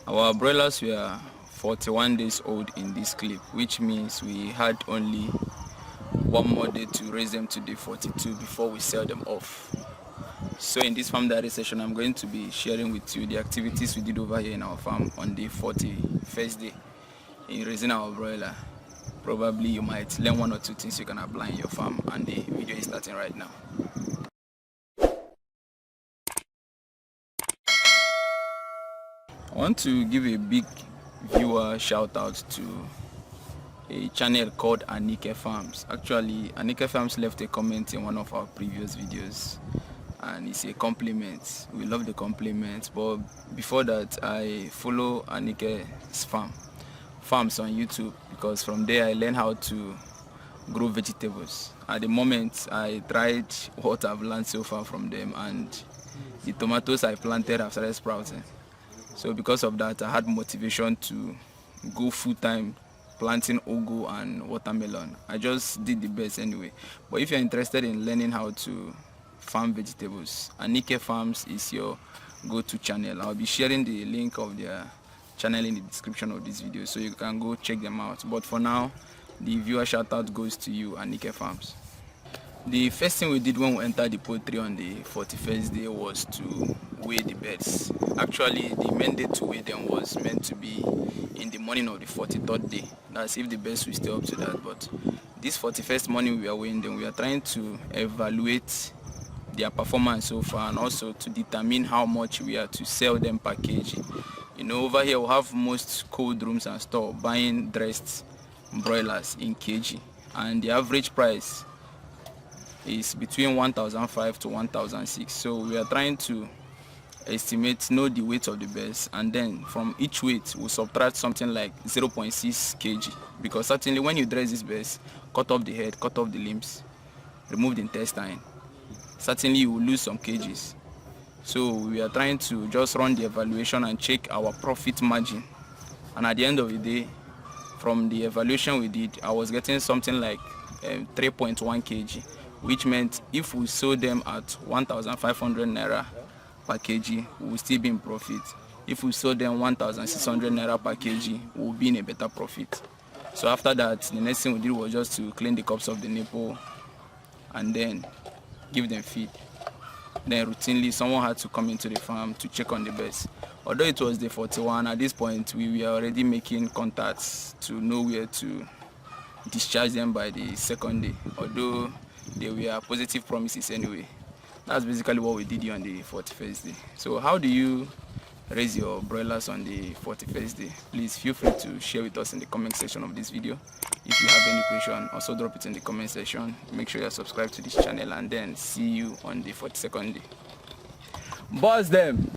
Our broilers were 41 days old in this clip, which means we had only one more day to raise them to day 42 before we sell them off. So in this farm diary session, I'm going to be sharing with you the activities we did over here in our farm on the 41st day in raising our broiler. Probably you might learn one or two things you can apply in your farm, and the video is starting right now. I want to give a big viewer shout out to a channel called Anike Farms. Actually, Anike Farms left a comment in one of our previous videos, and it's a compliment. We love the compliments. But before that, I follow Anike's farms on YouTube, because from there I learned how to grow vegetables. At the moment, I tried what I've learned so far from them, and the tomatoes I planted have started sprouting. So because of that, I had motivation to go full-time planting ugu and watermelon. I just did the best anyway. But if you're interested in learning how to farm vegetables, Anike Farms is your go-to channel. I'll be sharing the link of their channel in the description of this video, so you can go check them out. But for now, the viewer shout out goes to you, Anike Farms. The first thing we did when we entered the poultry on the 41st day was to weigh the birds. Actually, the mandate to weigh them was meant to be in the morning of the 43rd day. That's if the birds will stay up to that. But this 41st morning we are weighing them, we are trying to evaluate their performance so far, and also to determine how much we are to sell them per kg. You know, over here we have most cold rooms and store buying dressed broilers in kg, and the average price is between 1,500 to 1,600. So we are trying to know the weight of the birds, and then from each weight we'll subtract something like 0.6 kg, because certainly when you dress these birds, cut off the head, cut off the limbs, remove the intestine, certainly you will lose some kgs. So we are trying to just run the evaluation and check our profit margin, and at the end of the day, from the evaluation we did, I was getting something like 3.1 kg, which meant if we sold them at 1,500 naira per kg, we will still be in profit. If we sold them 1,600 naira per kg, we will be in a better profit. So after that, the next thing we did was just to clean the cups of the nipple and then give them feed. Then routinely, someone had to come into the farm to check on the birds. Although it was day 41, at this point we were already making contacts to know where to discharge them by the second day, although they were positive promises anyway. That's basically what we did here on the 41st day. So how do you raise your broilers on the 41st day? Please feel free to share with us in the comment section of this video. If you have any question, also drop it in the comment section. Make sure you're subscribed to this channel, and then see you on the 42nd day. Buzz them!